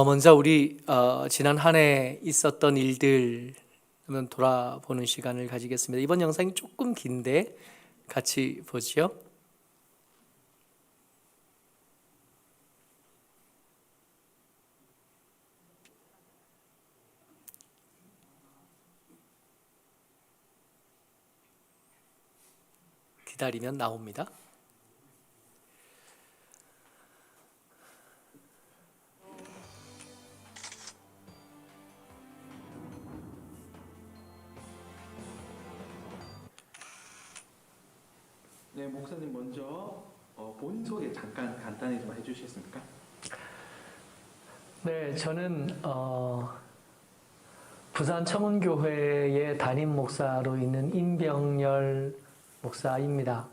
먼저 우리 지난 한 해 있었던 일들 한번 돌아보는 시간을 가지겠습니다. 이번 영상이 조금 긴데 같이 보지요. 기다리면 나옵니다. 네, 목사님 먼저 본인 소개 잠깐 간단히 좀 해주시겠습니까? 네, 저는 부산 청운교회의 담임 목사로 있는 임병열 목사입니다.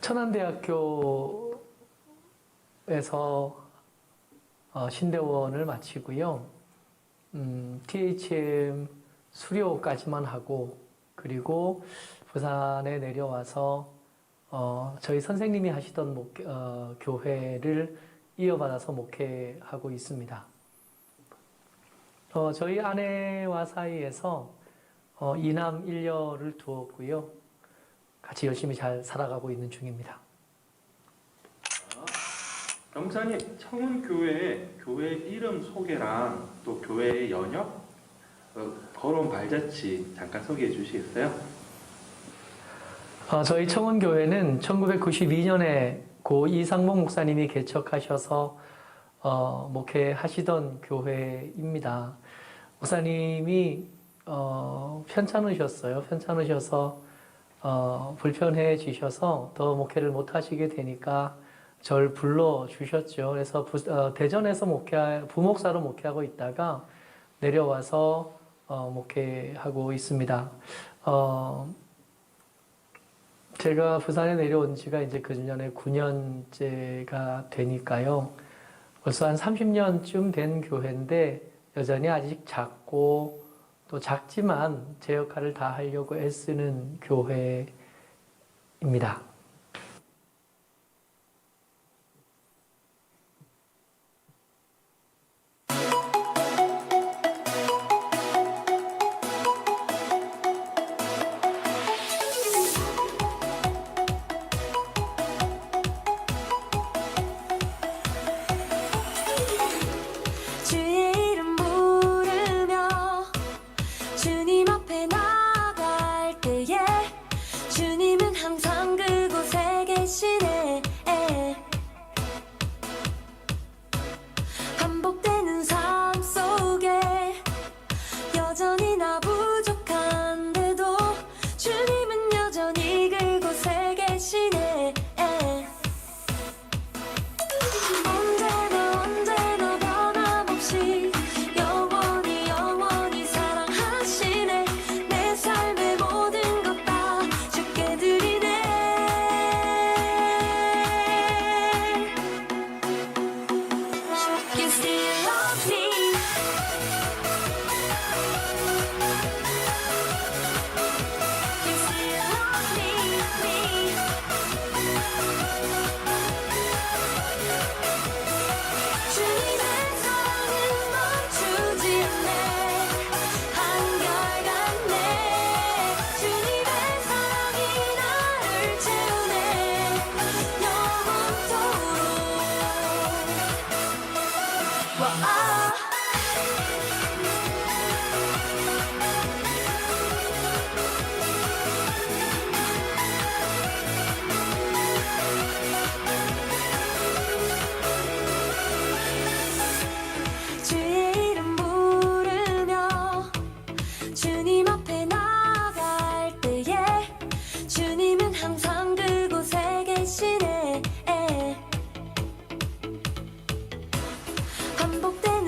천안대학교에서 신대원을 마치고요. THM 수료까지만 하고 그리고 부산에 내려와서 저희 선생님이 하시던 교회를 이어받아서 목회하고 있습니다. 저희 아내와 사이에서 이남 일녀를 두었고요. 같이 열심히 잘 살아가고 있는 중입니다. 목사님, 청운교회 교회 이름 소개랑 또 교회의 연역, 걸어온 발자취 잠깐 소개해 주시겠어요? 저희 청운교회는 1992년에 고 이상목 목사님이 개척하셔서 목회하시던 교회입니다. 목사님이 편찮으셨어요. 편찮으셔서 불편해지셔서 더 목회를 못하시게 되니까 절 불러주셨죠. 그래서 대전에서 부목사로 목회하고 있다가 내려와서 목회하고 있습니다. 제가 부산에 내려온 지가 이제 그전에 9년째가 되니까요. 벌써 한 30년쯤 된 교회인데 여전히 아직 작고 또 작지만 제 역할을 다 하려고 애쓰는 교회입니다. 반복되는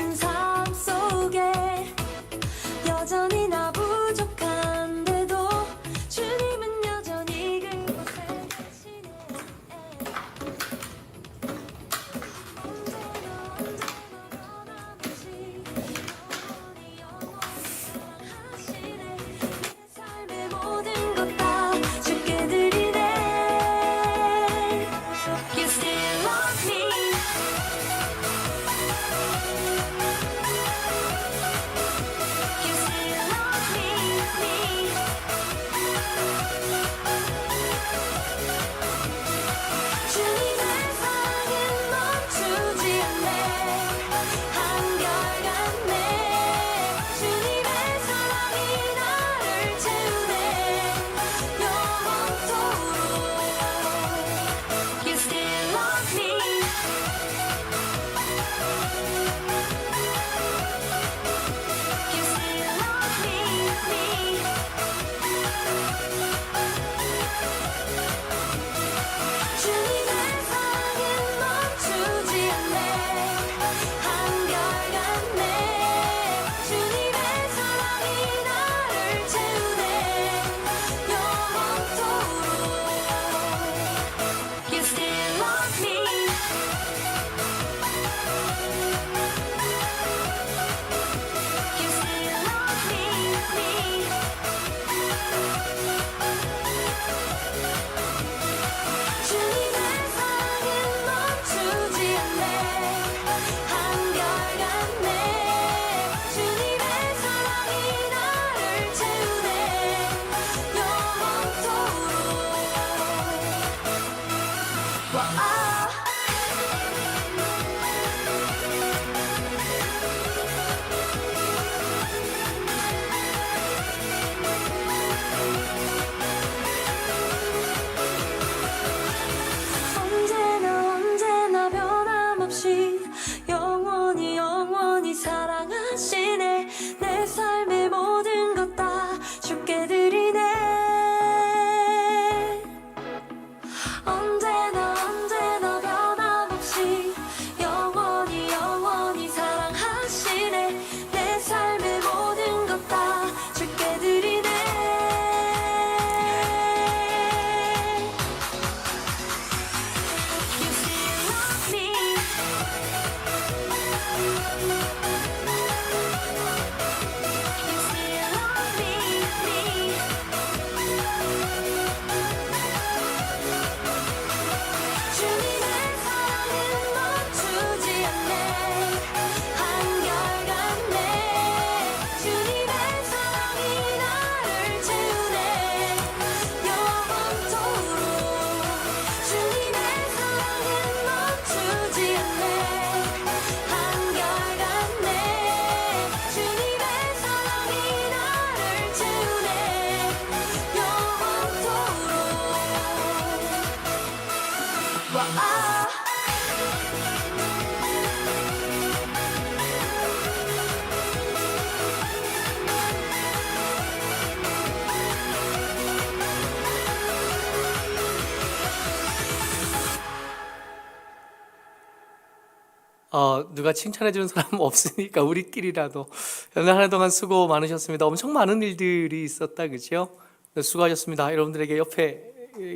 누가 칭찬해 주는 사람 없으니까 우리끼리라도 연말 한 해 동안 수고 많으셨습니다. 엄청 많은 일들이 있었다, 그죠? 수고하셨습니다. 여러분들에게 옆에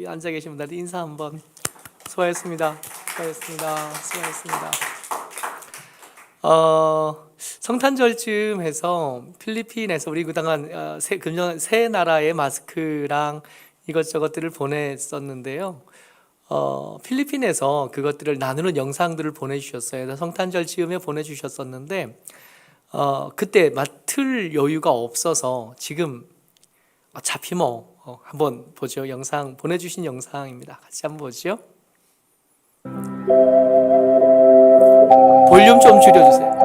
앉아 계신 분들한테 인사 한번. 수고하셨습니다. 수고하셨습니다. 수고하셨습니다. 성탄절쯤 해서 필리핀에서 우리 그동안 세 나라의 마스크랑 이것저것들을 보냈었는데요. 필리핀에서 그것들을 나누는 영상들을 보내주셨어요. 그래서 성탄절 즈음에 보내주셨었는데 그때 맡을 여유가 없어서 지금 어차피 한번 보죠. 영상 보내주신 영상입니다. 같이 한번 보죠. 볼륨 좀 줄여주세요.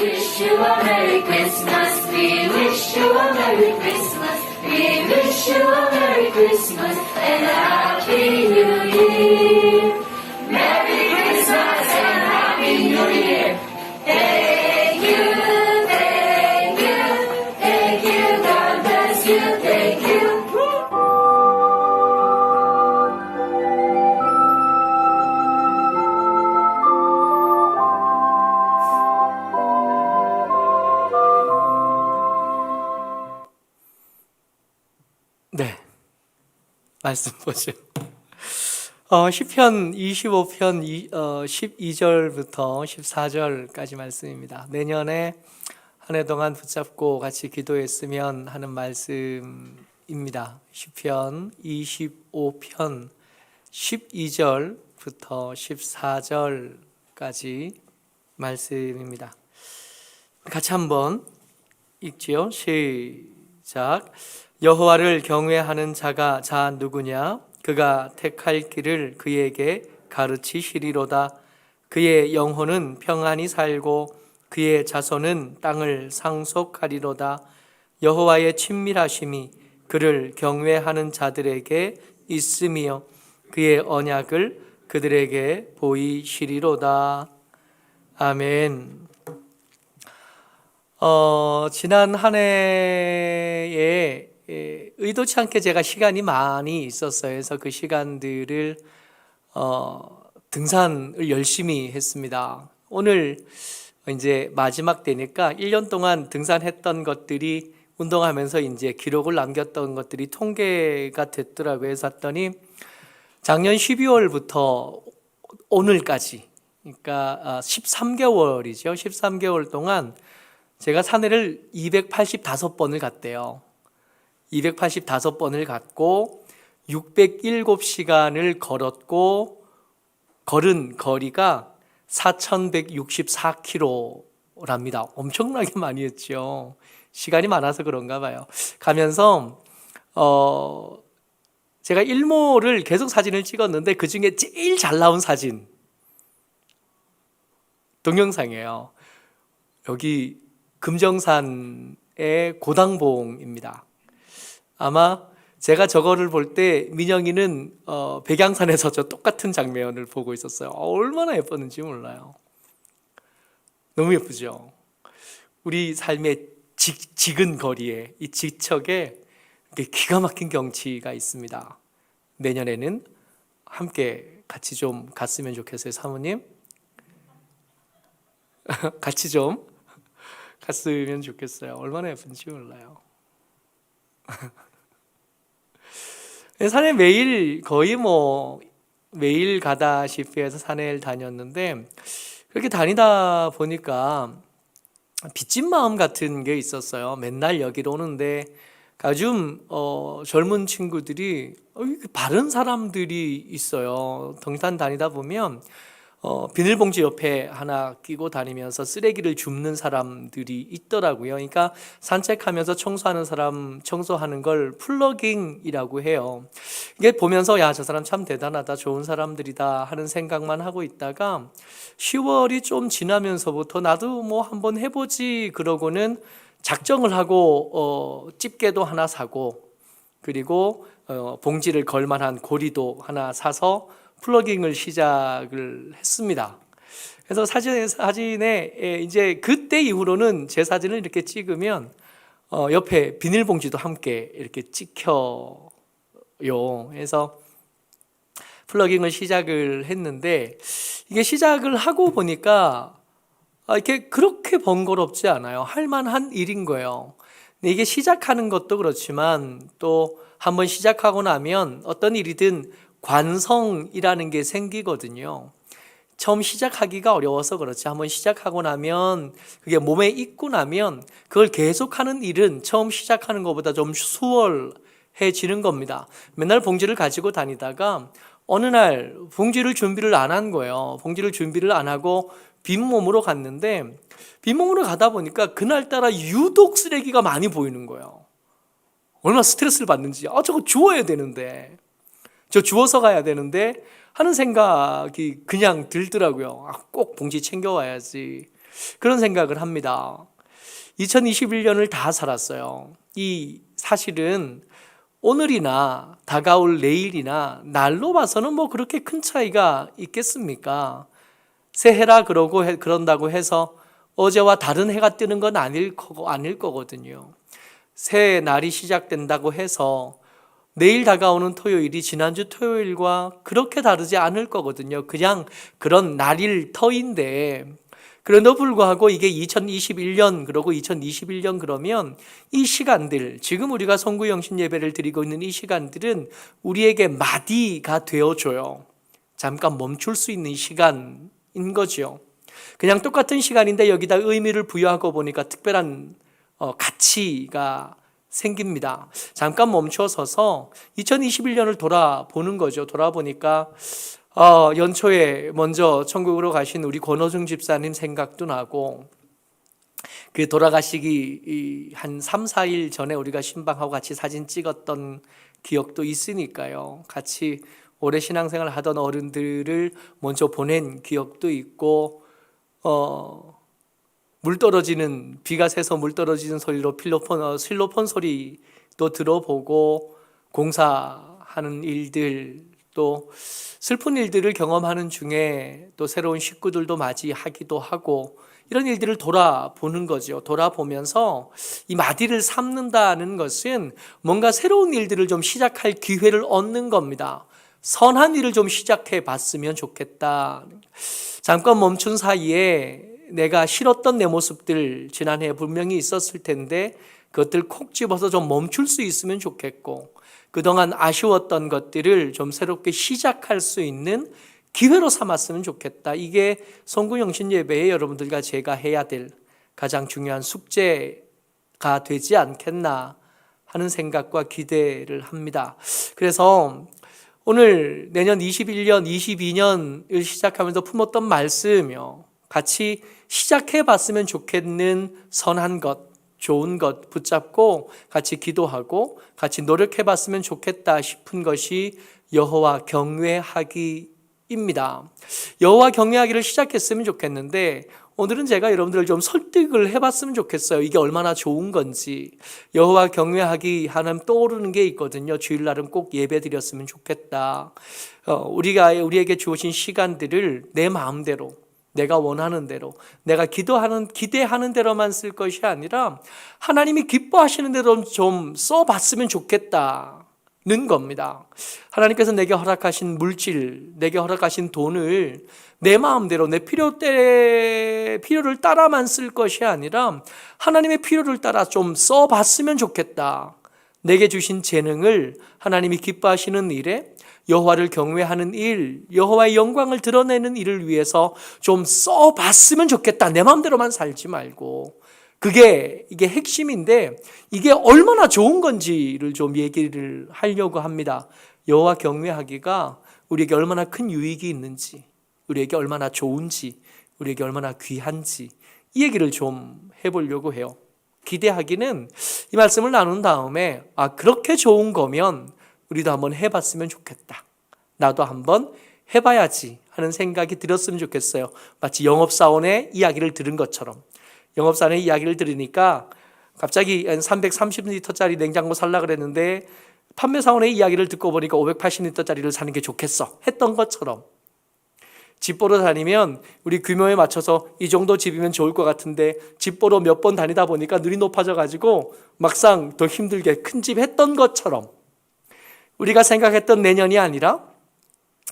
wish you a Merry Christmas. We wish you a Merry Christmas. We wish you a Merry Christmas and a Happy New Year. Merry Christmas and Happy New Year. Thank you, thank you, thank you. God bless you, thank you. 네, 말씀 보죠. 시편 25편 12절부터 14절까지 말씀입니다. 내년에 한 해 동안 붙잡고 같이 기도했으면 하는 말씀입니다. 시편 25편 12절부터 14절까지 말씀입니다. 같이 한번 읽지요. 시작. 여호와를 경외하는 자가 누구냐? 그가 택할 길을 그에게 가르치시리로다. 그의 영혼은 평안히 살고 그의 자손은 땅을 상속하리로다. 여호와의 친밀하심이 그를 경외하는 자들에게 있으며 그의 언약을 그들에게 보이시리로다. 아멘. 지난 한 해에 의도치 않게 제가 시간이 많이 있었어요. 그래서 그 시간들을 등산을 열심히 했습니다. 오늘 이제 마지막 때니까 1년 동안 등산했던 것들이 운동하면서 이제 기록을 남겼던 것들이 통계가 됐더라고요. 그래서 봤더니 작년 12월부터 오늘까지, 그러니까 13개월이죠. 13개월 동안 제가 산에를 285번을 갔대요. 285번을 갔고 607시간을 걸었고 걸은 거리가 4,164km랍니다. 엄청나게 많이 했죠. 시간이 많아서 그런가 봐요. 가면서 제가 일몰을 계속 사진을 찍었는데 그 중에 제일 잘 나온 사진 동영상이에요. 여기 금정산의 고당봉입니다. 아마 제가 저거를 볼 때 민영이는 백양산에서 저 똑같은 장면을 보고 있었어요. 얼마나 예뻤는지 몰라요. 너무 예쁘죠. 우리 삶의 지근 거리에 이 지척에 이렇게 기가 막힌 경치가 있습니다. 내년에는 함께 같이 좀 갔으면 좋겠어요. 사모님 같이 좀 갔으면 좋겠어요. 얼마나 예쁜지 몰라요. 산에 매일 거의 매일 가다시피 해서 산에 다녔는데 그렇게 다니다 보니까 빚진 마음 같은 게 있었어요. 맨날 여기로 오는데 요즘 젊은 친구들이 바른 사람들이 있어요. 등산 다니다 보면 비닐봉지 옆에 하나 끼고 다니면서 쓰레기를 줍는 사람들이 있더라고요. 그러니까 산책하면서 청소하는 사람 청소하는 걸 플러깅이라고 해요. 이게 보면서 야, 저 사람 참 대단하다, 좋은 사람들이다 하는 생각만 하고 있다가 10월이 좀 지나면서부터 나도 한번 해보지 그러고는 작정을 하고 집게도 하나 사고 그리고 봉지를 걸만한 고리도 하나 사서 플러깅을 시작을 했습니다. 그래서 사진에 이제 그때 이후로는 제 사진을 이렇게 찍으면 옆에 비닐봉지도 함께 이렇게 찍혀요. 그래서 플러깅을 시작을 했는데 이게 시작을 하고 보니까 이렇게 그렇게 번거롭지 않아요. 할 만한 일인 거예요. 근데 이게 시작하는 것도 그렇지만 또 한번 시작하고 나면 어떤 일이든 관성이라는 게 생기거든요. 처음 시작하기가 어려워서 그렇지 한번 시작하고 나면 그게 몸에 익고 나면 그걸 계속하는 일은 처음 시작하는 것보다 좀 수월해지는 겁니다. 맨날 봉지를 가지고 다니다가 어느 날 봉지를 준비를 안 한 거예요. 봉지를 준비를 안 하고 빈몸으로 갔는데 빈몸으로 가다 보니까 그날따라 유독 쓰레기가 많이 보이는 거예요. 얼마나 스트레스를 받는지. 저거 주워야 되는데 저 주워서 가야 되는데 하는 생각이 그냥 들더라고요. 꼭 봉지 챙겨와야지 그런 생각을 합니다. 2021년을 다 살았어요. 이 사실은 오늘이나 다가올 내일이나 날로 봐서는 그렇게 큰 차이가 있겠습니까? 새해라 그런다고 해서 어제와 다른 해가 뜨는 건 아닐 거거든요. 새 날이 시작된다고 해서 내일 다가오는 토요일이 지난주 토요일과 그렇게 다르지 않을 거거든요. 그냥 그런 날일 터인데 그럼에도 불구하고 이게 2021년 그러고 2021년 그러면 이 시간들 지금 우리가 성구영신 예배를 드리고 있는 이 시간들은 우리에게 마디가 되어줘요. 잠깐 멈출 수 있는 시간인 거죠. 그냥 똑같은 시간인데 여기다 의미를 부여하고 보니까 특별한 가치가 생깁니다. 잠깐 멈춰서서 2021년을 돌아보는 거죠. 돌아보니까 연초에 먼저 천국으로 가신 우리 권호중 집사님 생각도 나고 그 돌아가시기 한 3, 4일 전에 우리가 신방하고 같이 사진 찍었던 기억도 있으니까요. 같이 오래 신앙생활 하던 어른들을 먼저 보낸 기억도 있고 비가 새서 물 떨어지는 소리로 실로폰 소리도 들어보고 공사하는 일들 또 슬픈 일들을 경험하는 중에 또 새로운 식구들도 맞이하기도 하고 이런 일들을 돌아보는 거죠. 돌아보면서 이 마디를 삼는다는 것은 뭔가 새로운 일들을 좀 시작할 기회를 얻는 겁니다. 선한 일을 좀 시작해 봤으면 좋겠다. 잠깐 멈춘 사이에 내가 싫었던 내 모습들 지난해 분명히 있었을 텐데 그것들 콕 집어서 좀 멈출 수 있으면 좋겠고 그동안 아쉬웠던 것들을 좀 새롭게 시작할 수 있는 기회로 삼았으면 좋겠다. 이게 성구영신 예배에 여러분들과 제가 해야 될 가장 중요한 숙제가 되지 않겠나 하는 생각과 기대를 합니다. 그래서 오늘 내년 21년, 22년을 시작하면서 품었던 말씀이요. 같이 시작해 봤으면 좋겠는 선한 것, 좋은 것 붙잡고 같이 기도하고 같이 노력해 봤으면 좋겠다 싶은 것이 여호와 경외하기입니다. 여호와 경외하기를 시작했으면 좋겠는데 오늘은 제가 여러분들을 좀 설득을 해봤으면 좋겠어요. 이게 얼마나 좋은 건지. 여호와 경외하기 하면 떠오르는 게 있거든요. 주일날은 꼭 예배 드렸으면 좋겠다. 우리에게 주어진 시간들을 내 마음대로, 내가 원하는 대로, 내가 기대하는 대로만 쓸 것이 아니라 하나님이 기뻐하시는 대로 좀 써봤으면 좋겠다는 겁니다. 하나님께서 내게 허락하신 물질, 내게 허락하신 돈을 내 마음대로 내 필요를 따라만 쓸 것이 아니라 하나님의 필요를 따라 좀 써봤으면 좋겠다. 내게 주신 재능을 하나님이 기뻐하시는 일에 여호와를 경외하는 일, 여호와의 영광을 드러내는 일을 위해서 좀 써봤으면 좋겠다. 내 마음대로만 살지 말고. 이게 핵심인데 이게 얼마나 좋은 건지를 좀 얘기를 하려고 합니다. 여호와 경외하기가 우리에게 얼마나 큰 유익이 있는지, 우리에게 얼마나 좋은지, 우리에게 얼마나 귀한지 이 얘기를 좀 해보려고 해요. 기대하기는 이 말씀을 나눈 다음에 그렇게 좋은 거면 우리도 한번 해봤으면 좋겠다. 나도 한번 해봐야지 하는 생각이 들었으면 좋겠어요. 마치 영업사원의 이야기를 들은 것처럼. 영업사원의 이야기를 들으니까 갑자기 330리터짜리 냉장고 살라 그랬는데 판매사원의 이야기를 듣고 보니까 580리터짜리를 사는 게 좋겠어 했던 것처럼 집 보러 다니면 우리 규모에 맞춰서 이 정도 집이면 좋을 것 같은데 집 보러 몇 번 다니다 보니까 눈이 높아져 가지고 막상 더 힘들게 큰 집 했던 것처럼 우리가 생각했던 내년이 아니라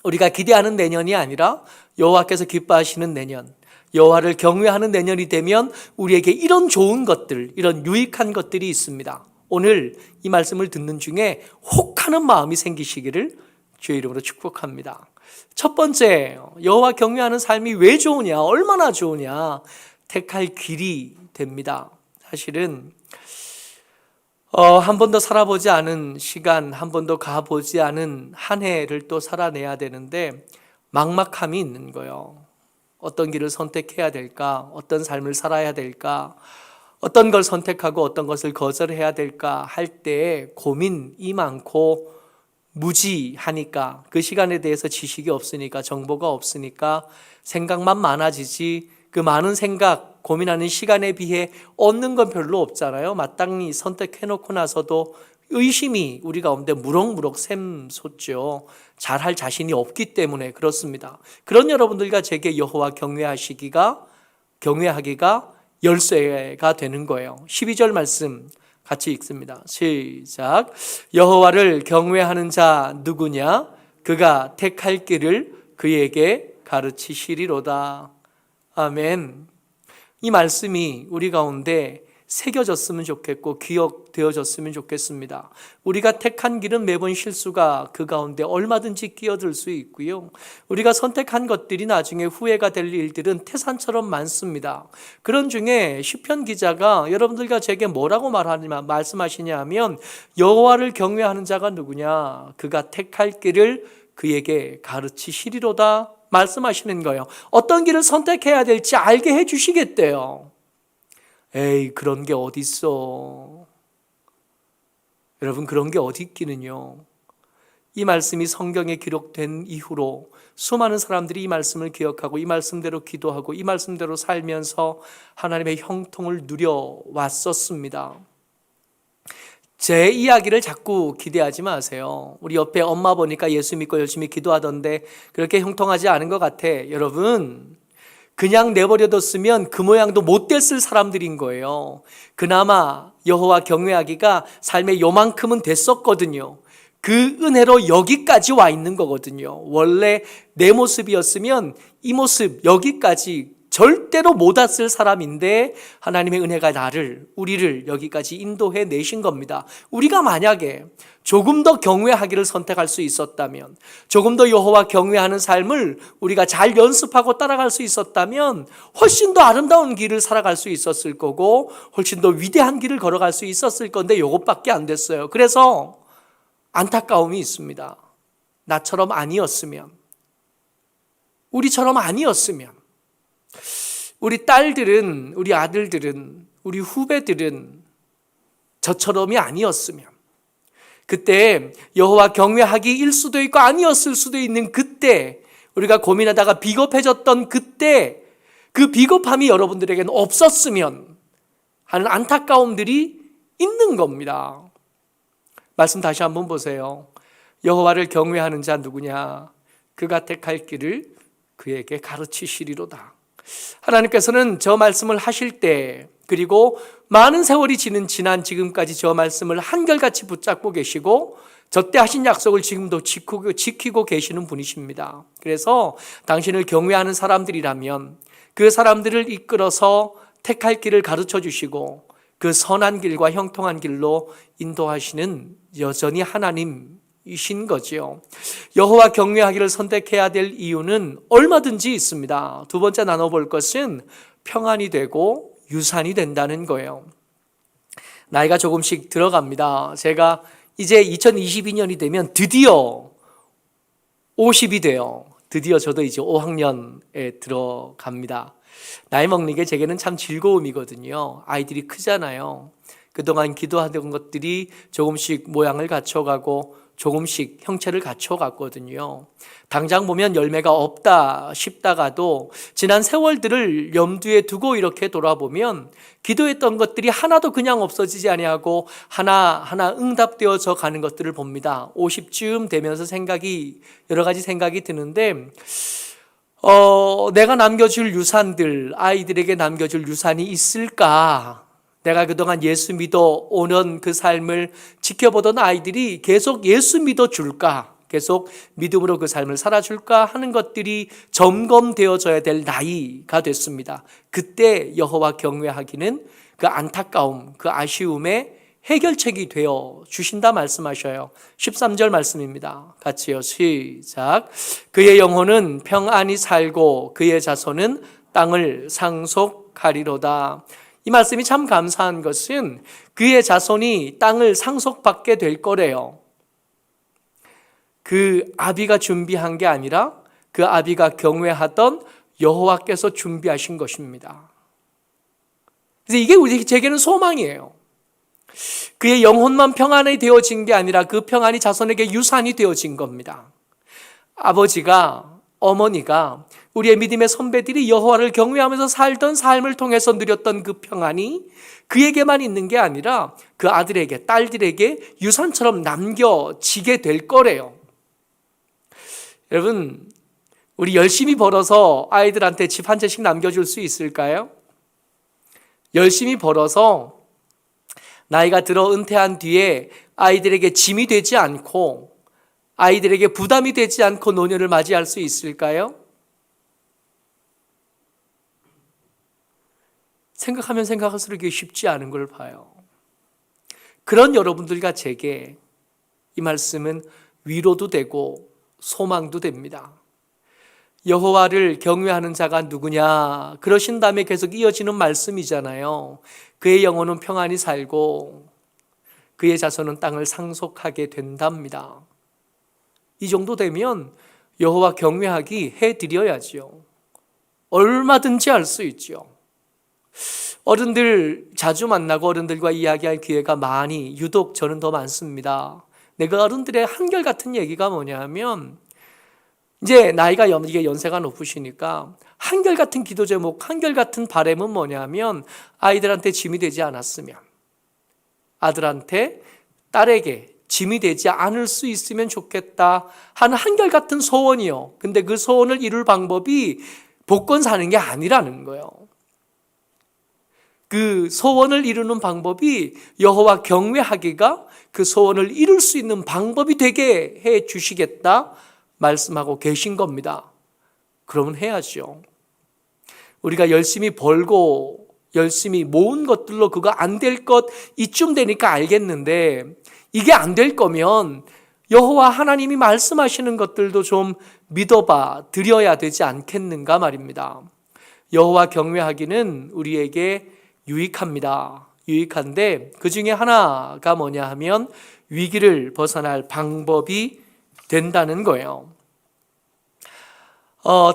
우리가 기대하는 내년이 아니라 여호와께서 기뻐하시는 내년, 여호와를 경외하는 내년이 되면 우리에게 이런 좋은 것들, 이런 유익한 것들이 있습니다. 오늘 이 말씀을 듣는 중에 혹하는 마음이 생기시기를 주의 이름으로 축복합니다. 첫 번째, 여호와 경외하는 삶이 왜 좋으냐, 얼마나 좋으냐, 택할 길이 됩니다. 사실은 한 번도 살아보지 않은 시간, 한 번도 가보지 않은 한 해를 또 살아내야 되는데 막막함이 있는 거예요. 어떤 길을 선택해야 될까? 어떤 삶을 살아야 될까? 어떤 걸 선택하고 어떤 것을 거절해야 될까 할 때 고민이 많고 무지하니까 그 시간에 대해서 지식이 없으니까 정보가 없으니까 생각만 많아지지 그 많은 생각, 고민하는 시간에 비해 얻는 건 별로 없잖아요. 마땅히 선택해놓고 나서도 의심이 우리 가운데 무럭무럭 샘솟죠. 잘할 자신이 없기 때문에 그렇습니다. 그런 여러분들과 제게 여호와 경외하기가 열쇠가 되는 거예요. 12절 말씀 같이 읽습니다. 시작. 여호와를 경외하는 자 누구냐? 그가 택할 길을 그에게 가르치시리로다. 아멘. 이 말씀이 우리 가운데 새겨졌으면 좋겠고 기억되어졌으면 좋겠습니다. 우리가 택한 길은 매번 실수가 그 가운데 얼마든지 끼어들 수 있고요. 우리가 선택한 것들이 나중에 후회가 될 일들은 태산처럼 많습니다. 그런 중에 시편 기자가 여러분들과 제게 뭐라고 말씀하시냐 하면 여호와를 경외하는 자가 누구냐? 그가 택할 길을 그에게 가르치시리로다 말씀하시는 거예요. 어떤 길을 선택해야 될지 알게 해주시겠대요. 에이, 그런 게 어디 있어? 여러분, 그런 게 어디 있기는요. 이 말씀이 성경에 기록된 이후로 수많은 사람들이 이 말씀을 기억하고 이 말씀대로 기도하고 이 말씀대로 살면서 하나님의 형통을 누려왔었습니다. 제 이야기를 자꾸 기대하지 마세요. 우리 옆에 엄마 보니까 예수 믿고 열심히 기도하던데 그렇게 형통하지 않은 것 같아. 여러분, 그냥 내버려뒀으면 그 모양도 못 됐을 사람들인 거예요. 그나마 여호와 경외하기가 삶의 요만큼은 됐었거든요. 그 은혜로 여기까지 와 있는 거거든요. 원래 내 모습이었으면 이 모습 여기까지 절대로 못 왔을 사람인데 하나님의 은혜가 우리를 여기까지 인도해 내신 겁니다. 우리가 만약에 조금 더 경외하기를 선택할 수 있었다면, 조금 더 여호와 경외하는 삶을 우리가 잘 연습하고 따라갈 수 있었다면 훨씬 더 아름다운 길을 살아갈 수 있었을 거고 훨씬 더 위대한 길을 걸어갈 수 있었을 건데 이것밖에 안 됐어요. 그래서 안타까움이 있습니다. 나처럼 아니었으면, 우리처럼 아니었으면, 우리 딸들은, 우리 아들들은, 우리 후배들은 저처럼이 아니었으면, 그때 여호와 경외하기일 수도 있고 아니었을 수도 있는 그때, 우리가 고민하다가 비겁해졌던 그때, 그 비겁함이 여러분들에게는 없었으면 하는 안타까움들이 있는 겁니다. 말씀 다시 한번 보세요. 여호와를 경외하는 자 누구냐? 그가 택할 길을 그에게 가르치시리로다. 하나님께서는 저 말씀을 하실 때, 그리고 많은 세월이 지난 지금까지 저 말씀을 한결같이 붙잡고 계시고 저때 하신 약속을 지금도 지키고 계시는 분이십니다. 그래서 당신을 경외하는 사람들이라면 그 사람들을 이끌어서 택할 길을 가르쳐 주시고 그 선한 길과 형통한 길로 인도하시는 여전히 하나님이신 거지요. 여호와 경외하기를 선택해야 될 이유는 얼마든지 있습니다. 두 번째 나눠볼 것은 평안이 되고 유산이 된다는 거예요. 나이가 조금씩 들어갑니다. 제가 이제 2022년이 되면 드디어 50이 돼요. 드디어 저도 이제 5학년에 들어갑니다. 나이 먹는 게 제게는 참 즐거움이거든요. 아이들이 크잖아요. 그동안 기도하던 것들이 조금씩 모양을 갖춰가고 조금씩 형체를 갖춰갔거든요. 당장 보면 열매가 없다 싶다가도 지난 세월들을 염두에 두고 이렇게 돌아보면 기도했던 것들이 하나도 그냥 없어지지 아니하고 하나하나 응답되어져 가는 것들을 봅니다. 50쯤 되면서 여러 가지 생각이 드는데 내가 남겨줄 유산들, 아이들에게 남겨줄 유산이 있을까? 내가 그동안 예수 믿어 오는 그 삶을 지켜보던 아이들이 계속 예수 믿어 줄까? 계속 믿음으로 그 삶을 살아줄까? 하는 것들이 점검되어져야 될 나이가 됐습니다. 그때 여호와 경외하기는 그 안타까움, 그 아쉬움의 해결책이 되어 주신다 말씀하셔요. 13절 말씀입니다. 같이요. 시작. 그의 영혼은 평안히 살고 그의 자손은 땅을 상속하리로다. 이 말씀이 참 감사한 것은 그의 자손이 땅을 상속받게 될 거래요. 그 아비가 준비한 게 아니라 그 아비가 경외하던 여호와께서 준비하신 것입니다. 그래서 이게 제게는 소망이에요. 그의 영혼만 평안이 되어진 게 아니라 그 평안이 자손에게 유산이 되어진 겁니다. 아버지가, 어머니가, 우리의 믿음의 선배들이 여호와를 경외하면서 살던 삶을 통해서 누렸던 그 평안이 그에게만 있는 게 아니라 그 아들에게, 딸들에게 유산처럼 남겨지게 될 거래요. 여러분, 우리 열심히 벌어서 아이들한테 집 한 채씩 남겨줄 수 있을까요? 열심히 벌어서 나이가 들어 은퇴한 뒤에 아이들에게 짐이 되지 않고 아이들에게 부담이 되지 않고 노년을 맞이할 수 있을까요? 생각하면 생각할수록 이게 쉽지 않은 걸 봐요. 그런 여러분들과 제게 이 말씀은 위로도 되고 소망도 됩니다. 여호와를 경외하는 자가 누구냐? 그러신 다음에 계속 이어지는 말씀이잖아요. 그의 영혼은 평안히 살고 그의 자손은 땅을 상속하게 된답니다. 이 정도 되면 여호와 경외하기 해드려야죠. 얼마든지 할 수 있죠. 어른들 자주 만나고 어른들과 이야기할 기회가 유독 저는 더 많습니다. 내가 어른들의 한결같은 얘기가 뭐냐면 이제 나이가 이게 연세가 높으시니까 한결같은 기도 제목, 한결같은 바람은 뭐냐면 아이들한테 짐이 되지 않았으면, 아들한테, 딸에게 짐이 되지 않을 수 있으면 좋겠다 하는 한결같은 소원이요. 근데 그 소원을 이룰 방법이 복권 사는 게 아니라는 거예요. 그 소원을 이루는 방법이 여호와 경외하기가 그 소원을 이룰 수 있는 방법이 되게 해 주시겠다 말씀하고 계신 겁니다. 그러면 해야죠. 우리가 열심히 벌고 열심히 모은 것들로 그거 안 될 것 이쯤 되니까 알겠는데, 이게 안 될 거면 여호와 하나님이 말씀하시는 것들도 좀 믿어봐 드려야 되지 않겠는가 말입니다. 여호와 경외하기는 우리에게 유익합니다. 유익한데 그 중에 하나가 뭐냐 하면 위기를 벗어날 방법이 된다는 거예요.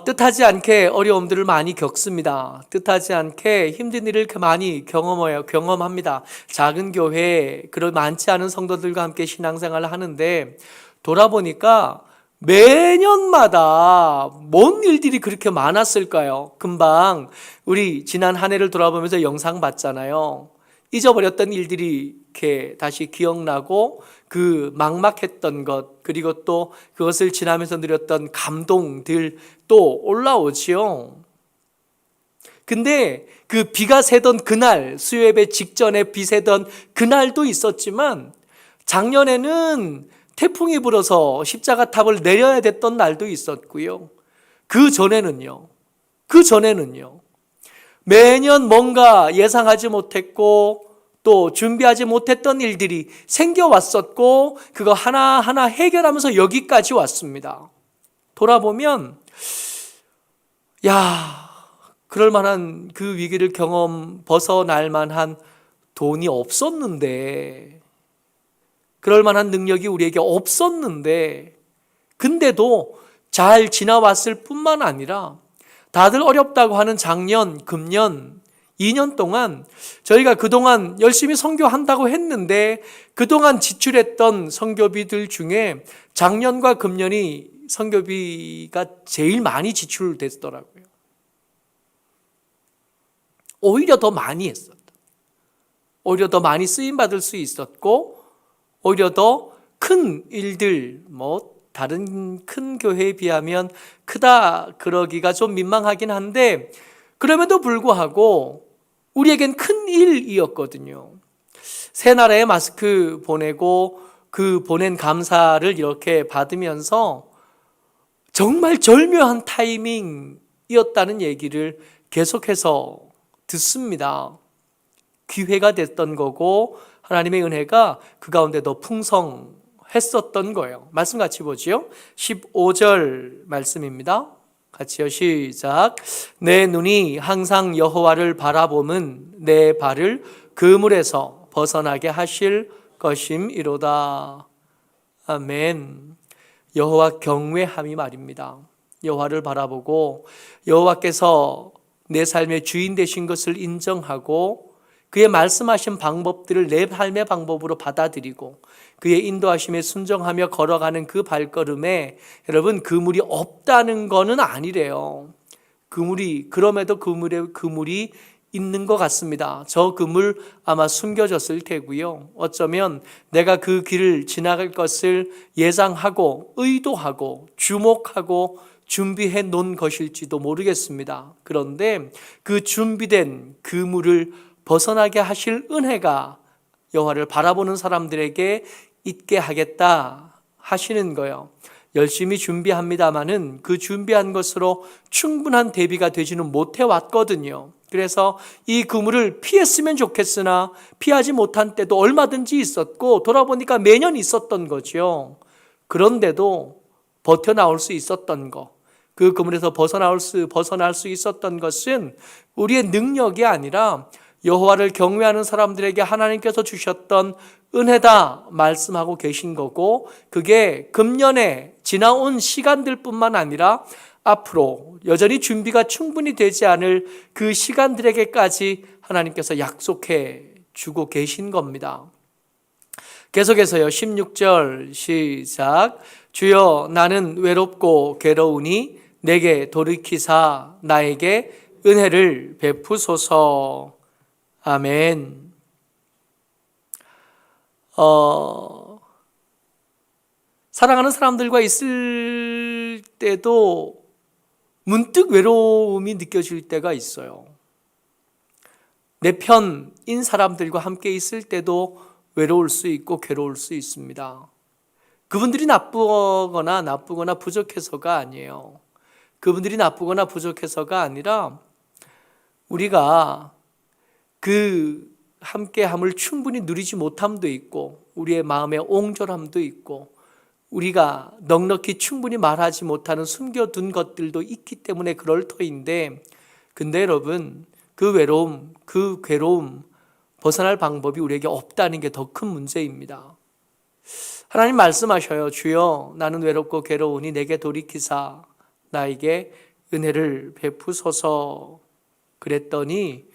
뜻하지 않게 어려움들을 많이 겪습니다. 뜻하지 않게 힘든 일을 많이 경험합니다. 작은 교회, 그런 많지 않은 성도들과 함께 신앙생활을 하는데 돌아보니까 매년마다 뭔 일들이 그렇게 많았을까요? 금방 우리 지난 한 해를 돌아보면서 영상 봤잖아요. 잊어버렸던 일들이 이렇게 다시 기억나고 그 막막했던 것, 그리고 또 그것을 지나면서 누렸던 감동들 또 올라오지요. 근데 그 비가 새던 그날, 수요예배 직전에 비 새던 그날도 있었지만 작년에는 태풍이 불어서 십자가 탑을 내려야 됐던 날도 있었고요. 그 전에는요. 매년 뭔가 예상하지 못했고 또 준비하지 못했던 일들이 생겨왔었고 그거 하나하나 해결하면서 여기까지 왔습니다. 돌아보면 그럴 만한 그 위기를 벗어날 만한 돈이 없었는데, 그럴 만한 능력이 우리에게 없었는데, 근데도 잘 지나왔을 뿐만 아니라 다들 어렵다고 하는 작년, 금년, 2년 동안 저희가 그동안 열심히 선교한다고 했는데 그동안 지출했던 선교비들 중에 작년과 금년이 선교비가 제일 많이 지출됐더라고요. 오히려 더 많이 했었다. 오히려 더 많이 쓰임받을 수 있었고 오히려 더 큰 일들, 다른 큰 교회에 비하면 크다 그러기가 좀 민망하긴 한데 그럼에도 불구하고 우리에겐 큰 일이었거든요. 새 나라에 마스크 보내고 그 보낸 감사를 이렇게 받으면서 정말 절묘한 타이밍이었다는 얘기를 계속해서 듣습니다. 기회가 됐던 거고 하나님의 은혜가 그 가운데 더 풍성했었던 거예요. 말씀 같이 보지요. 15절 말씀입니다. 같이요. 시작. 내 눈이 항상 여호와를 바라봄은 내 발을 그물에서 벗어나게 하실 것임이로다. 아멘. 여호와 경외함이 말입니다. 여호와를 바라보고 여호와께서 내 삶의 주인 되신 것을 인정하고 그의 말씀하신 방법들을 내 삶의 방법으로 받아들이고 그의 인도하심에 순종하며 걸어가는 그 발걸음에 여러분 그물이 없다는 거는 아니래요. 그럼에도 그물이 있는 것 같습니다. 저 그물 아마 숨겨졌을 테고요. 어쩌면 내가 그 길을 지나갈 것을 예상하고 의도하고 주목하고 준비해 놓은 것일지도 모르겠습니다. 그런데 그 준비된 그물을 벗어나게 하실 은혜가 여호와를 바라보는 사람들에게 있게 하겠다 하시는 거예요. 열심히 준비합니다마는 그 준비한 것으로 충분한 대비가 되지는 못해 왔거든요. 그래서 이 그물을 피했으면 좋겠으나 피하지 못한 때도 얼마든지 있었고 돌아보니까 매년 있었던 거죠. 그런데도 버텨나올 수 있었던 거, 그 그물에서 벗어날 수 있었던 것은 우리의 능력이 아니라 여호와를 경외하는 사람들에게 하나님께서 주셨던 은혜다 말씀하고 계신 거고 그게 금년에 지나온 시간들 뿐만 아니라 앞으로 여전히 준비가 충분히 되지 않을 그 시간들에게까지 하나님께서 약속해 주고 계신 겁니다. 계속해서요. 16절 시작. 주여 나는 외롭고 괴로우니 내게 돌이키사 나에게 은혜를 베푸소서. 아멘. 사랑하는 사람들과 있을 때도 문득 외로움이 느껴질 때가 있어요. 내 편인 사람들과 함께 있을 때도 외로울 수 있고 괴로울 수 있습니다. 그분들이 나쁘거나 부족해서가 아니에요. 그분들이 나쁘거나 부족해서가 아니라 우리가 그 함께함을 충분히 누리지 못함도 있고 우리의 마음의 옹졸함도 있고 우리가 넉넉히 충분히 말하지 못하는 숨겨둔 것들도 있기 때문에 그럴 터인데, 근데 여러분, 그 외로움, 그 괴로움 벗어날 방법이 우리에게 없다는 게 더 큰 문제입니다. 하나님 말씀하셔요. 주여, 나는 외롭고 괴로우니 내게 돌이키사 나에게 은혜를 베푸소서. 그랬더니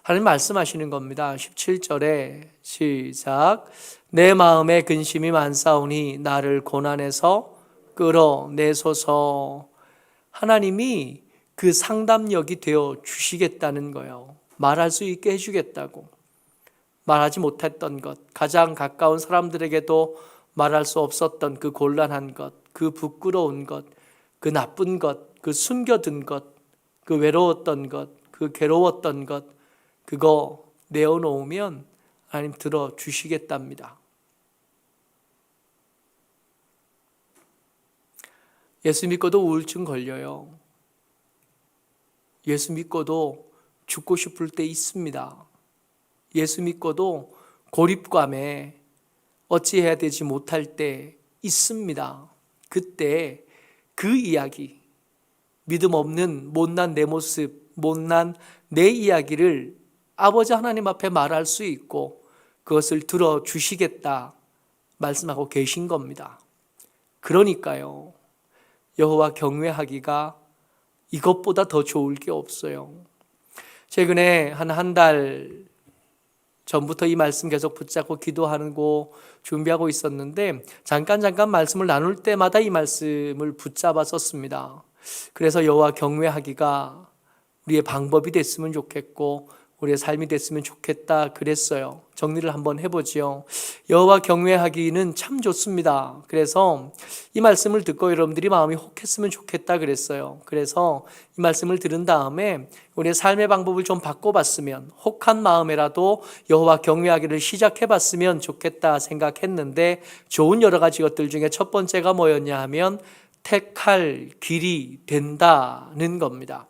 하나님 말씀하시는 겁니다. 17절에 시작. 내 마음에 근심이 많사오니 나를 고난에서 끌어내소서. 하나님이 그 상담력이 되어 주시겠다는 거예요. 말할 수 있게 해주겠다고. 말하지 못했던 것, 가장 가까운 사람들에게도 말할 수 없었던 그 곤란한 것, 그 부끄러운 것, 그 나쁜 것, 그 숨겨둔 것, 그 외로웠던 것, 그 괴로웠던 것, 그거 내어놓으면 하나님 들어주시겠답니다. 예수 믿고도 우울증 걸려요. 예수 믿고도 죽고 싶을 때 있습니다. 예수 믿고도 고립감에 어찌해야 되지 못할 때 있습니다. 그때 그 이야기, 믿음 없는 못난 내 모습, 못난 내 이야기를 아버지 하나님 앞에 말할 수 있고 그것을 들어주시겠다 말씀하고 계신 겁니다. 그러니까요, 여호와 경외하기가 이것보다 더 좋을 게 없어요. 최근에 한 달 전부터 이 말씀 계속 붙잡고 기도하고 준비하고 있었는데 잠깐 말씀을 나눌 때마다 이 말씀을 붙잡아 썼습니다. 그래서 여호와 경외하기가 우리의 방법이 됐으면 좋겠고 우리의 삶이 됐으면 좋겠다 그랬어요. 정리를 한번 해보지요. 여호와 경외하기는 참 좋습니다. 그래서 이 말씀을 듣고 여러분들이 마음이 혹했으면 좋겠다 그랬어요. 그래서 이 말씀을 들은 다음에 우리의 삶의 방법을 좀 바꿔봤으면, 혹한 마음에라도 여호와 경외하기를 시작해봤으면 좋겠다 생각했는데, 좋은 여러 가지 것들 중에 첫 번째가 뭐였냐 하면 택할 길이 된다는 겁니다.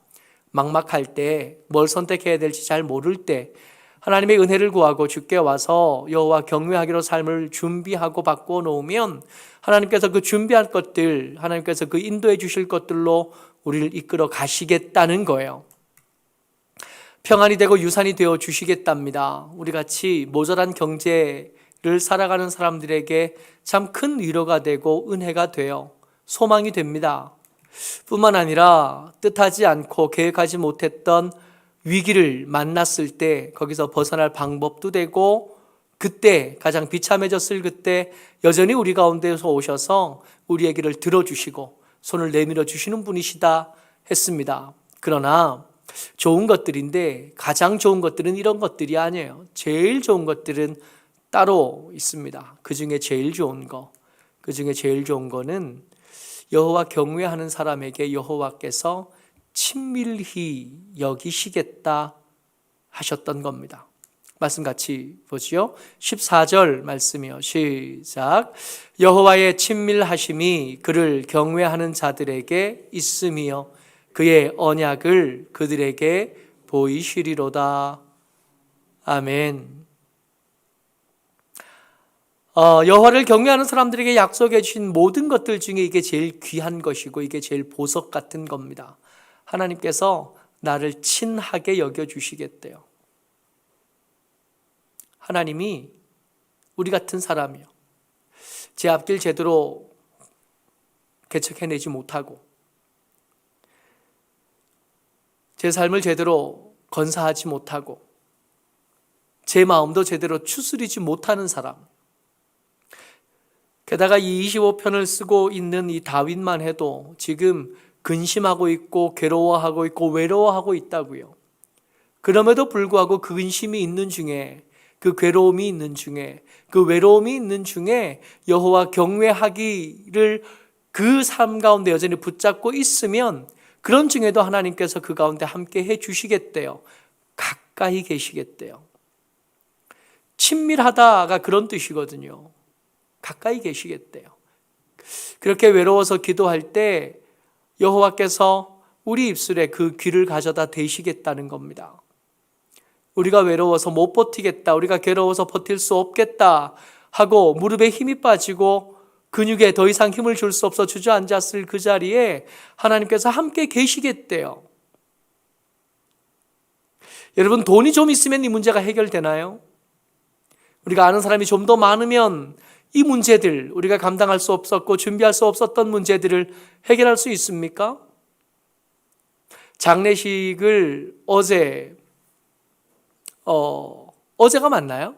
막막할 때, 뭘 선택해야 될지 잘 모를 때 하나님의 은혜를 구하고 주께 와서 여호와 경외하기로 삶을 준비하고 바꿔 놓으면 하나님께서 그 준비할 것들, 하나님께서 그 인도해 주실 것들로 우리를 이끌어 가시겠다는 거예요. 평안이 되고 유산이 되어 주시겠답니다. 우리 같이 모자란 경제를 살아가는 사람들에게 참 큰 위로가 되고 은혜가 되어 소망이 됩니다. 뿐만 아니라 뜻하지 않고 계획하지 못했던 위기를 만났을 때 거기서 벗어날 방법도 되고, 그때 가장 비참해졌을 그때 여전히 우리 가운데서 오셔서 우리의 길을 들어주시고 손을 내밀어 주시는 분이시다 했습니다. 그러나 좋은 것들인데 가장 좋은 것들은 이런 것들이 아니에요. 제일 좋은 것들은 따로 있습니다. 그 중에 제일 좋은 거는 여호와 경외하는 사람에게 여호와께서 친밀히 여기시겠다 하셨던 겁니다. 말씀 같이 보지요. 14절 말씀이요. 시작. 여호와의 친밀하심이 그를 경외하는 자들에게 있음이요 그의 언약을 그들에게 보이시리로다. 아멘. 여호와를 경외하는 사람들에게 약속해 주신 모든 것들 중에 이게 제일 귀한 것이고 이게 제일 보석 같은 겁니다. 하나님께서 나를 친하게 여겨주시겠대요. 하나님이 우리 같은 사람이요, 제 앞길 제대로 개척해내지 못하고 제 삶을 제대로 건사하지 못하고 제 마음도 제대로 추스리지 못하는 사람, 게다가 이 25편을 쓰고 있는 이 다윗만 해도 지금 근심하고 있고 괴로워하고 있고 외로워하고 있다고요. 그럼에도 불구하고 그 근심이 있는 중에, 그 괴로움이 있는 중에, 그 외로움이 있는 중에 여호와 경외하기를 그 삶 가운데 여전히 붙잡고 있으면 그런 중에도 하나님께서 그 가운데 함께 해 주시겠대요. 가까이 계시겠대요. 친밀하다가 그런 뜻이거든요. 가까이 계시겠대요. 그렇게 외로워서 기도할 때 여호와께서 우리 입술에 그 귀를 가져다 대시겠다는 겁니다. 우리가 외로워서 못 버티겠다, 우리가 괴로워서 버틸 수 없겠다 하고 무릎에 힘이 빠지고 근육에 더 이상 힘을 줄 수 없어 주저앉았을 그 자리에 하나님께서 함께 계시겠대요. 여러분, 돈이 좀 있으면 이 문제가 해결되나요? 우리가 아는 사람이 좀 더 많으면 이 문제들, 우리가 감당할 수 없었고 준비할 수 없었던 문제들을 해결할 수 있습니까? 장례식을 어제가 맞나요?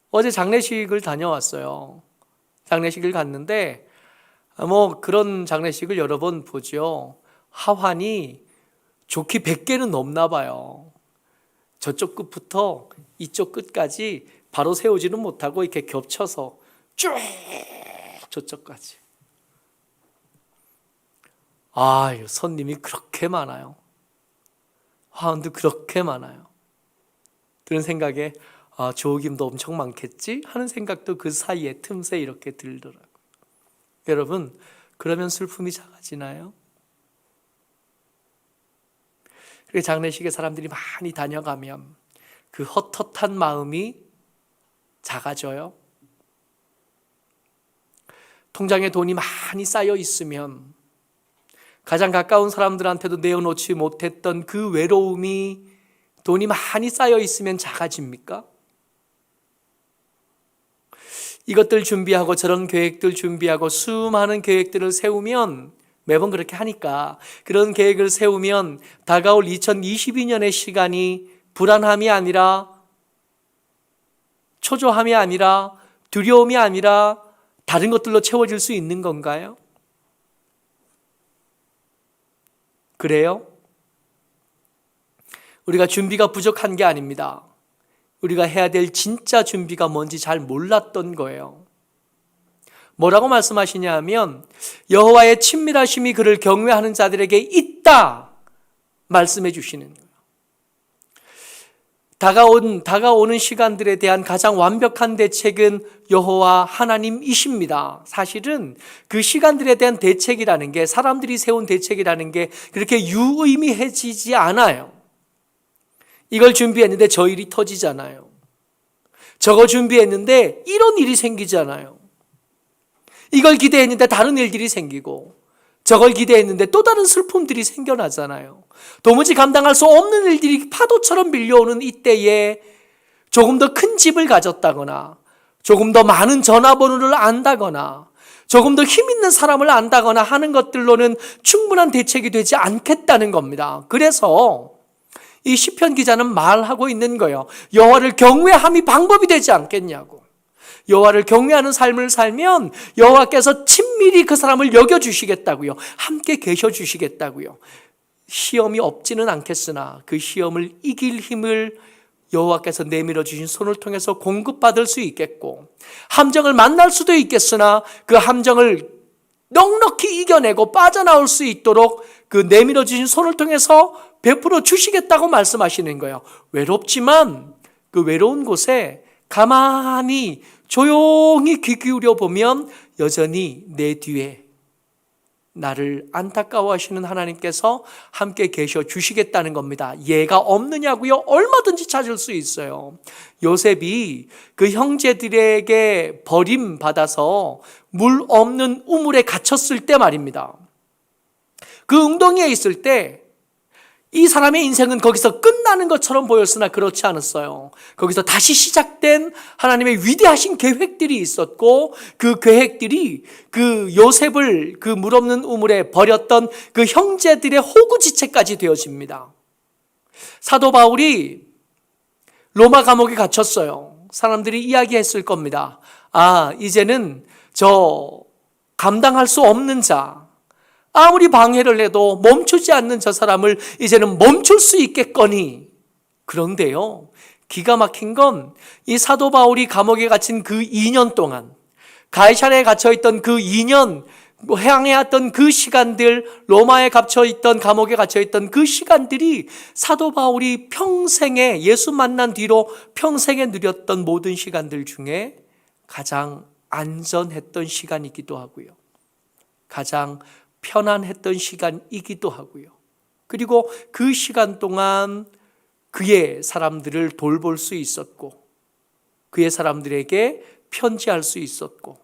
어제 장례식을 다녀왔어요. 장례식을 갔는데 그런 장례식을 여러 번 보죠. 하환이 좋기 100개는 넘나 봐요. 저쪽 끝부터 이쪽 끝까지 바로 세우지는 못하고 이렇게 겹쳐서 쭉 저쪽까지. 손님이 그렇게 많아요. 화환도 그렇게 많아요. 그런 생각에 조김도 엄청 많겠지 하는 생각도 그 사이에 틈새 이렇게 들더라고요. 여러분, 그러면 슬픔이 작아지나요? 그렇게 장례식에 사람들이 많이 다녀가면 그 헛헛한 마음이 작아져요. 통장에 돈이 많이 쌓여 있으면 가장 가까운 사람들한테도 내어놓지 못했던 그 외로움이 돈이 많이 쌓여 있으면 작아집니까? 이것들 준비하고 저런 계획들 준비하고 수많은 계획들을 세우면 매번 그렇게 하니까 그런 계획을 세우면 다가올 2022년의 시간이 불안함이 아니라 초조함이 아니라 두려움이 아니라 다른 것들로 채워질 수 있는 건가요? 그래요? 우리가 준비가 부족한 게 아닙니다. 우리가 해야 될 진짜 준비가 뭔지 잘 몰랐던 거예요. 뭐라고 말씀하시냐 하면 여호와의 친밀하심이 그를 경외하는 자들에게 있다 말씀해 주시는 거예요. 다가오는 시간들에 대한 가장 완벽한 대책은 여호와 하나님이십니다. 사실은 그 시간들에 대한 대책이라는 게 사람들이 세운 대책이라는 게 그렇게 유의미해지지 않아요. 이걸 준비했는데 저 일이 터지잖아요. 저거 준비했는데 이런 일이 생기잖아요. 이걸 기대했는데 다른 일들이 생기고 저걸 기대했는데 또 다른 슬픔들이 생겨나잖아요. 도무지 감당할 수 없는 일들이 파도처럼 밀려오는 이때에 조금 더 큰 집을 가졌다거나 조금 더 많은 전화번호를 안다거나 조금 더 힘 있는 사람을 안다거나 하는 것들로는 충분한 대책이 되지 않겠다는 겁니다. 그래서 이 시편 기자는 말하고 있는 거예요. 여호와를 경외함이 방법이 되지 않겠냐고. 여호와를 경외하는 삶을 살면 여호와께서 친밀히 그 사람을 여겨주시겠다고요. 함께 계셔주시겠다고요. 시험이 없지는 않겠으나 그 시험을 이길 힘을 여호와께서 내밀어 주신 손을 통해서 공급받을 수 있겠고 함정을 만날 수도 있겠으나 그 함정을 넉넉히 이겨내고 빠져나올 수 있도록 그 내밀어 주신 손을 통해서 베풀어 주시겠다고 말씀하시는 거예요. 외롭지만 그 외로운 곳에 가만히 조용히 귀 기울여 보면 여전히 내 뒤에 나를 안타까워하시는 하나님께서 함께 계셔 주시겠다는 겁니다. 예가 없느냐고요? 얼마든지 찾을 수 있어요. 요셉이 그 형제들에게 버림받아서 물 없는 우물에 갇혔을 때 말입니다. 그 웅덩이에 있을 때 이 사람의 인생은 거기서 끝나는 것처럼 보였으나 그렇지 않았어요. 거기서 다시 시작된 하나님의 위대하신 계획들이 있었고 그 계획들이 그 요셉을 그 물 없는 우물에 버렸던 그 형제들의 호구지책까지 되어집니다. 사도 바울이 로마 감옥에 갇혔어요. 사람들이 이야기했을 겁니다. 이제는 저 감당할 수 없는 자, 아무리 방해를 해도 멈추지 않는 저 사람을 이제는 멈출 수 있겠거니. 그런데요, 기가 막힌 건 이 사도 바울이 감옥에 갇힌 그 2년 동안, 가이사랴에 갇혀있던 그 2년, 향해왔던 그 시간들, 로마에 갇혀있던, 감옥에 갇혀있던 그 시간들이 사도 바울이 평생에, 예수 만난 뒤로 평생에 누렸던 모든 시간들 중에 가장 안전했던 시간이기도 하고요. 가장 편안했던 시간이기도 하고요. 그리고 그 시간 동안 그의 사람들을 돌볼 수 있었고, 그의 사람들에게 편지할 수 있었고,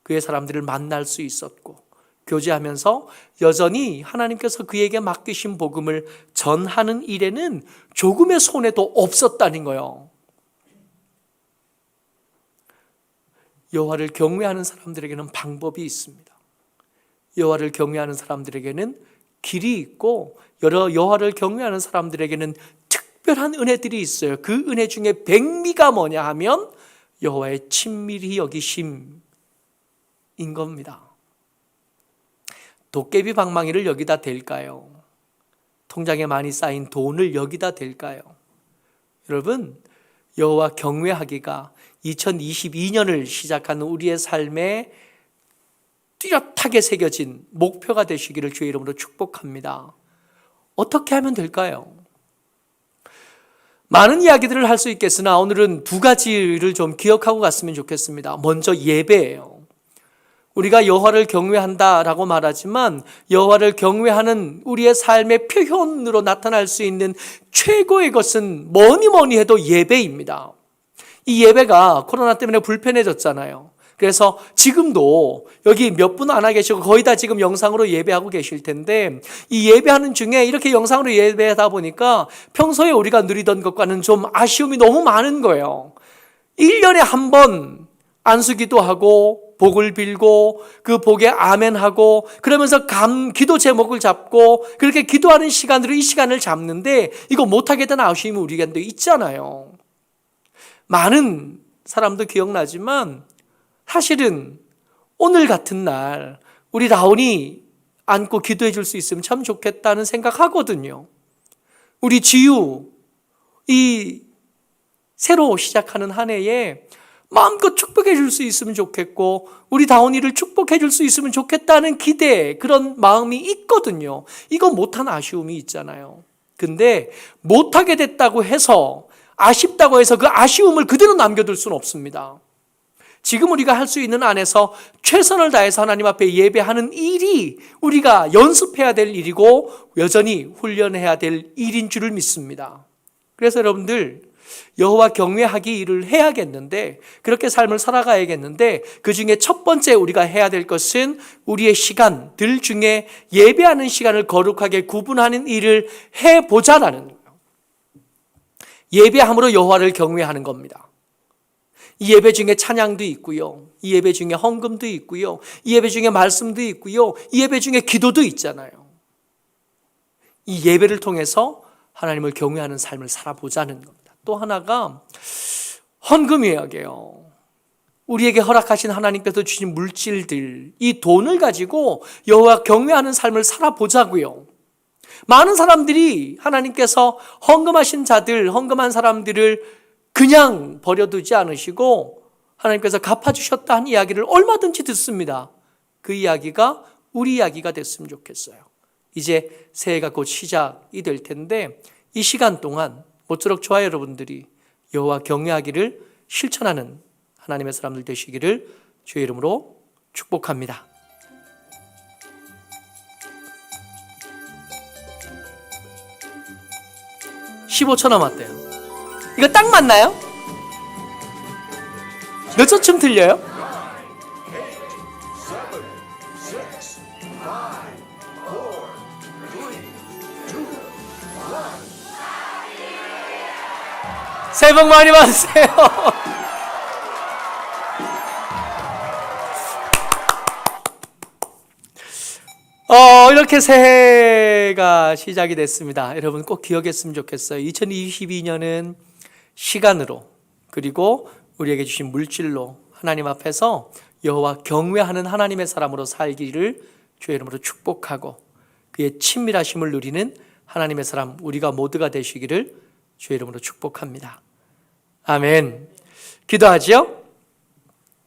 그의 사람들을 만날 수 있었고, 교제하면서 여전히 하나님께서 그에게 맡기신 복음을 전하는 일에는 조금의 손해도 없었다는 거예요. 여호와를 경외하는 사람들에게는 방법이 있습니다. 여호와를 경외하는 사람들에게는 길이 있고, 여호와를 경외하는 사람들에게는 특별한 은혜들이 있어요. 그 은혜 중에 백미가 뭐냐 하면 여호와의 친밀히 여기심인 겁니다. 도깨비 방망이를 여기다 댈까요? 통장에 많이 쌓인 돈을 여기다 댈까요? 여러분, 여호와 경외하기가 2022년을 시작하는 우리의 삶에 뚜렷하게 새겨진 목표가 되시기를 주의 이름으로 축복합니다. 어떻게 하면 될까요? 많은 이야기들을 할 수 있겠으나 오늘은 두 가지를 좀 기억하고 갔으면 좋겠습니다. 먼저 예배예요. 우리가 여호와를 경외한다라고 말하지만 여호와를 경외하는 우리의 삶의 표현으로 나타날 수 있는 최고의 것은 뭐니 해도 예배입니다. 이 예배가 코로나 때문에 불편해졌잖아요. 그래서 지금도 여기 몇 분 안 와 계시고 거의 다 지금 영상으로 예배하고 계실 텐데, 이 예배하는 중에 이렇게 영상으로 예배하다 보니까 평소에 우리가 누리던 것과는 좀 아쉬움이 너무 많은 거예요. 1년에 한 번 안수기도 하고 복을 빌고 그 복에 아멘하고 그러면서 기도 제목을 잡고 그렇게 기도하는 시간으로 이 시간을 잡는데, 이거 못하게 된 아쉬움이 우리한테 있잖아요. 많은 사람도 기억나지만 사실은 오늘 같은 날 우리 라온이 안고 기도해 줄 수 있으면 참 좋겠다는 생각하거든요. 우리 지유, 이 새로 시작하는 한 해에 마음껏 축복해 줄 수 있으면 좋겠고, 우리 다온이를 축복해 줄 수 있으면 좋겠다는 기대, 그런 마음이 있거든요. 이건 못한 아쉬움이 있잖아요. 근데 못하게 됐다고 해서, 아쉽다고 해서 그 아쉬움을 그대로 남겨둘 수는 없습니다. 지금 우리가 할 수 있는 안에서 최선을 다해서 하나님 앞에 예배하는 일이 우리가 연습해야 될 일이고 여전히 훈련해야 될 일인 줄을 믿습니다. 그래서 여러분들, 여호와 경외하기 일을 해야겠는데, 그렇게 삶을 살아가야겠는데, 그 중에 첫 번째 우리가 해야 될 것은 우리의 시간들 중에 예배하는 시간을 거룩하게 구분하는 일을 해보자라는 거예요. 예배함으로 여호와를 경외하는 겁니다. 이 예배 중에 찬양도 있고요, 이 예배 중에 헌금도 있고요, 이 예배 중에 말씀도 있고요, 이 예배 중에 기도도 있잖아요. 이 예배를 통해서 하나님을 경외하는 삶을 살아보자는 겁니다. 또 하나가 헌금이에요. 우리에게 허락하신 하나님께서 주신 물질들, 이 돈을 가지고 여호와 경외하는 삶을 살아보자고요. 많은 사람들이 하나님께서 헌금하신 자들, 헌금한 사람들을 그냥 버려두지 않으시고 하나님께서 갚아주셨다 하는 이야기를 얼마든지 듣습니다. 그 이야기가 우리 이야기가 됐으면 좋겠어요. 이제 새해가 곧 시작이 될 텐데, 이 시간 동안 모쪼록 저와 여러분들이 여호와 경외하기를 실천하는 하나님의 사람들 되시기를 주의 이름으로 축복합니다. (15초) 남았대요. 이거 딱 맞나요? 몇 초쯤 들려요? 새해 복 많이 받으세요. 이렇게 새해가 시작이 됐습니다. 여러분 꼭 기억했으면 좋겠어요. 2022년은 시간으로, 그리고 우리에게 주신 물질로 하나님 앞에서 여호와 경외하는 하나님의 사람으로 살기를 주의 이름으로 축복하고, 그의 친밀하심을 누리는 하나님의 사람 우리가 모두가 되시기를 주의 이름으로 축복합니다. 아멘. 기도하지요.